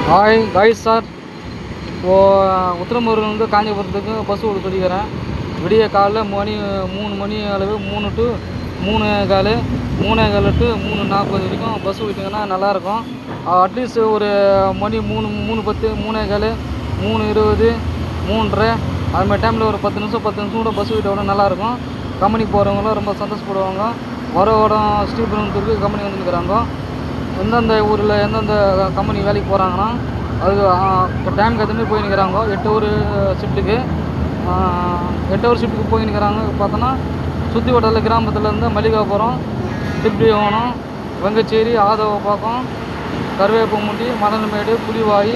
Guys sir. இப்போது உத்திரமூர்லேருந்து காஞ்சிபுரத்துக்கு bus சொல்லிக்கிறேன். விடிய காலைல 3 மணி அளவு 3 to 3:15 3:15 to 3:40 வரைக்கும் பஸ் விட்டிங்கன்னா நல்லாயிருக்கும். அட்லீஸ்ட் ஒரு மணி 3:10 3:15 3:20 3:30 அதுமாதிரி டைமில் ஒரு 10 நிமிஷம் கூட பஸ் விட்டோட நல்லாயிருக்கும். கம்பெனிக்கு போகிறவங்களும் ரொம்ப சந்தோஷப்படுவாங்க. வர இடம் ஸ்ரீபெரும்புத்தூருக்கு கம்பெனி வந்துருக்குறாங்க. எந்தெந்த ஊரில் எந்தெந்த கம்பெனி வேலைக்கு போகிறாங்கன்னா அதுக்கு டைமுக்கு ஏற்ற மாதிரி போயின்னுக்கிறாங்க. 8 ஹவர் ஷிஃப்ட்டுக்கு 8 ஹவர் ஷிஃப்ட்டுக்கு போயின்னுக்கிறாங்க. பார்த்தோன்னா சுற்றி வட்டார கிராமத்துலேருந்து மல்லிகாபுரம், திப்டிவனம், வெங்கச்சேரி, ஆதவப்பாக்கம், கருவேப்பமுண்டி, மணல்மேடு, புலிவாய்,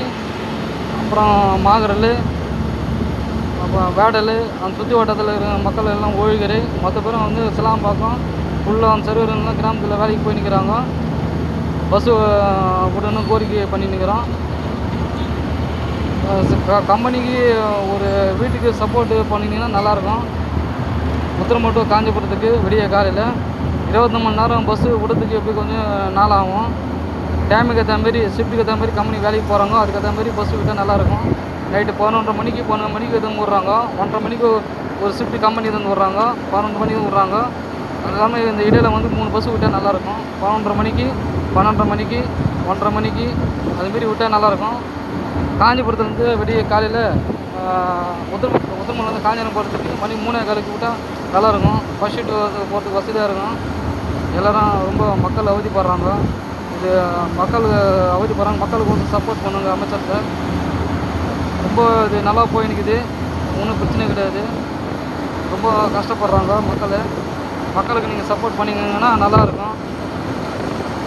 அப்புறம் மாகரல், அப்புறம் வேடல், அந்த சுற்றி வட்டத்தில் இருக்கிற மக்கள் எல்லாம் ஒழுகரை, மற்ற பேரும் வந்து சிலாம்பாக்கம் ஃபுல்லாக அந்த சர்வரெல்லாம் கிராமத்தில் வேலைக்கு போய் நிற்கிறாங்க. பஸ்ஸு விடணும் கோரிக்கை பண்ணின்னுக்கிறோம். கம்பெனிக்கு ஒரு வீட்டுக்கு சப்போர்ட்டு பண்ணிங்கன்னா நல்லாயிருக்கும். உத்திரம் டு காஞ்சிபுரத்துக்கு விடிய காலையில் 24 மணி நேரம் பஸ்ஸு விடுறதுக்கு எப்படி கொஞ்சம் நாள் ஆகும். டைமுக்கு ஏற்ற மாரி ஷிஃப்ட்டுக்கு ஏற்ற மாதிரி கம்பெனி வேலைக்கு போகிறாங்க. அதுக்கேற்ற மாதிரி பஸ்ஸு விட்டால் நல்லாயிருக்கும். நைட்டு 11:30 மணிக்கு 12 மணிக்கு எதுவும் விட்றாங்க. 1:30 மணிக்கு ஒரு ஷிஃப்ட்டு கம்பெனி எதுவும் விட்றாங்க. 12 மணிக்கு விட்றாங்க. அது இல்லாமல் இந்த இடையில் வந்து 3 பஸ்ஸு விட்டால் நல்லாயிருக்கும். 11:30 மணிக்கு 12:30 மணிக்கு 1:30 மணிக்கு அதுமாரி விட்டால் நல்லாயிருக்கும். காஞ்சிபுரத்துலேருந்து விடிய காலையில் உத்திரமூர்லேருந்து காஞ்சிபுரம் போகிறதுக்கு மணி 3:15 விட்டால் நல்லாயிருக்கும். ஃபஸ்ட் ஷிஃப்ட் போகிறதுக்கு வசதியாக இருக்கும். எல்லோரும் ரொம்ப மக்கள் அவதிப்படுறாங்க. இது மக்கள் அவதிப்படுறாங்க. மக்களுக்கு வந்து சப்போர்ட் பண்ணுங்க அமைச்சர்கிட்ட. ரொம்ப இது நல்லா போயின்னுக்குது. ஒன்றும் பிரச்சனை கிடையாது. ரொம்ப கஷ்டப்படுறாங்க மக்களுக்கு நீங்கள் சப்போர்ட் பண்ணிங்கன்னா நல்லாயிருக்கும்.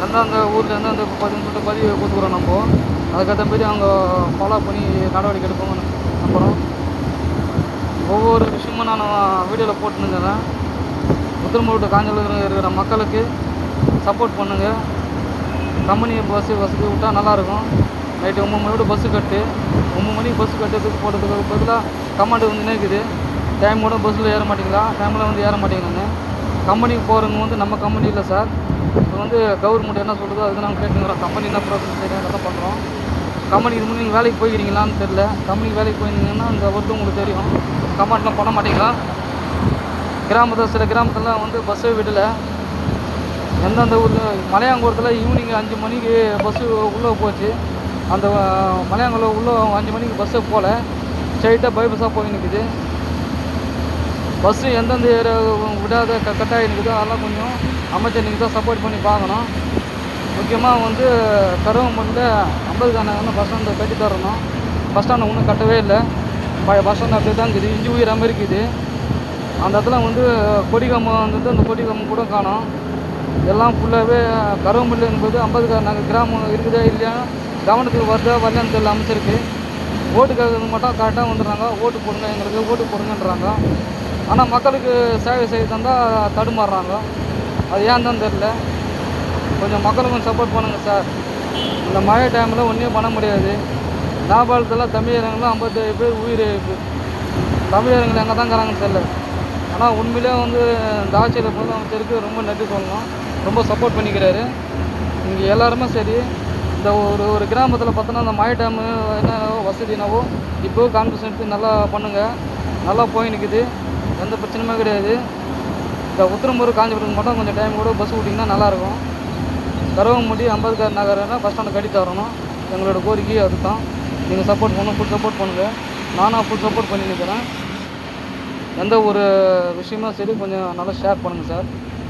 எந்தெந்த ஊரில் எந்தெந்த 10 நிமிஷம் பதிவு கொடுத்துக்குறோம் நம்ம. அதுக்கேற்ற மாரி அவங்க ஃபாலோ பண்ணி நடவடிக்கை எடுப்பாங்க நம்புகிறோம். ஒவ்வொரு விஷயமும் நான் வீடியோவில் போட்டுனுங்கிறேன். உத்திரமூர் காஞ்சிபுரம் இருக்கிற மக்களுக்கு சப்போர்ட் பண்ணுங்கள். கம்பெனி பஸ்ஸு வசதி விட்டால் நல்லாயிருக்கும். நைட்டு 9 மணியோட பஸ்ஸு கட்டு 9 மணிக்கு பஸ்ஸு கட்டுறதுக்கு போகிறதுக்கு பதிலாக கமாண்டு வந்து நினைக்குது. டைமோட பஸ்ஸில் ஏற மாட்டிங்களா, டைமில் வந்து ஏற மாட்டேங்கிறாங்க. கம்பெனிக்கு போகிறவங்க வந்து நம்ம கம்பெனி இல்லை சார். இப்போ வந்து கவர்மெண்ட் என்ன சொல்லுதோ அதுக்கு நாங்கள் கேட்டுக்கிறோம். கம்பெனி என்ன ப்ராசஸ் செய்யணும் அதை பண்ணுறோம். கம்பெனிக்கு முன்னாடி நீங்கள் வேலைக்கு போய்க்கிறீங்களான்னு தெரில. கம்பெனிக்கு வேலைக்கு போயிருந்தீங்கன்னா இந்த ஒருத்தர் உங்களுக்கு தெரியும். கமாண்ட்லாம் பண்ண மாட்டீங்களா? சில கிராமத்தில் வந்து பஸ்ஸே விடலை. எந்தெந்த ஊரில் மலையாங்கூரத்தில் ஈவினிங் 5 மணிக்கு பஸ்ஸு உள்ளே போச்சு. அந்த மலையாங்குளம் உள்ளே 5 மணிக்கு பஸ்ஸே போகல. ஸ்ட்ரைட்டாக பைபஸாக போய் நிற்குது. பஸ்ஸு எந்தெந்த ஏரியா விடாத கட்டாகி நிற்குதோ அதெல்லாம் கொஞ்சம் அமைச்சர் நீங்கள் தான் சப்போர்ட் பண்ணி பார்க்கணும். முக்கியமாக வந்து கருவம்பட்டில் 50 காரணம் பஸ் ஸ்டாண்டை கட்டி தரணும். பஸ் ஸ்டாண்டை ஒன்றும் கட்டவே இல்லை. பஸ் ஸ்டாண்ட் அப்படியே தான் இருக்குது. இஞ்சி உயிர் மாதிரி இருக்குது. அந்த இடத்துல வந்து கொடிக்கம்பம் வந்துட்டு அந்த கொடிக்கம்பம் கூட காணும். எல்லாம் ஃபுல்லாகவே கருவம்பட்டி என்பது 50 நகர் கிராமம் இருக்குதா இல்லையா கவனத்துக்கு வருதா வரலன்னு தெரியல அமைச்சருக்கு. ஓட்டுக்காக மட்டும் கரெக்டாக வந்துடுறாங்க. ஓட்டு போடுங்க, எங்களுக்கு ஓட்டு போடுங்கன்றாங்க. ஆனால் மக்களுக்கு சேவை செய்ய தந்தால் தடுமாறுறாங்க. அது ஏன் தான் தெரில. கொஞ்சம் மக்களுக்கும் சப்போர்ட் பண்ணுங்கள் சார். இந்த மழை டைமில் ஒன்றும் பண்ண முடியாது. நேபாளத்தில் தமிழகங்களும் 57 பேர் உயிரிழப்பு. தமிழகங்கள் எங்கே தான் இருக்கிறாங்கன்னு தெரில. ஆனால் உண்மையிலே வந்து இந்த ஆட்சியில் முதலமைச்சருக்கு ரொம்ப நன்றி சொல்லணும். ரொம்ப சப்போர்ட் பண்ணிக்கிறாரு. இங்கே எல்லாருமே சரி. இந்த ஒரு கிராமத்தில் பார்த்தோன்னா அந்த மழை டைமு என்ன வசதினாவோ இப்போ கான்ஃபரன்ஸ் எடுத்து நல்லா பண்ணுங்கள். நல்லா போய் நிற்குது. எந்த பிரச்சனையுமே கிடையாது. இந்த உத்திரமூர் காஞ்சிபுரத்துக்கு மட்டும் கொஞ்சம் டைம் கூட பஸ் விட்டிங்கன்னா நல்லாயிருக்கும். கருவம்பட்டி 50 நகர்னா பஸ் ஸ்டாண்டை கட்டி தரணும். எங்களோட கோரிக்கை அதுதான். நீங்கள் சப்போர்ட் பண்ணணும், ஃபுல் சப்போர்ட் பண்ணுங்கள். நானும் ஃபுல் சப்போர்ட் பண்ணி நிற்கிறேன். எந்த ஒரு விஷயமும் சரி கொஞ்சம் நல்லா ஷேர் பண்ணுங்கள் சார்.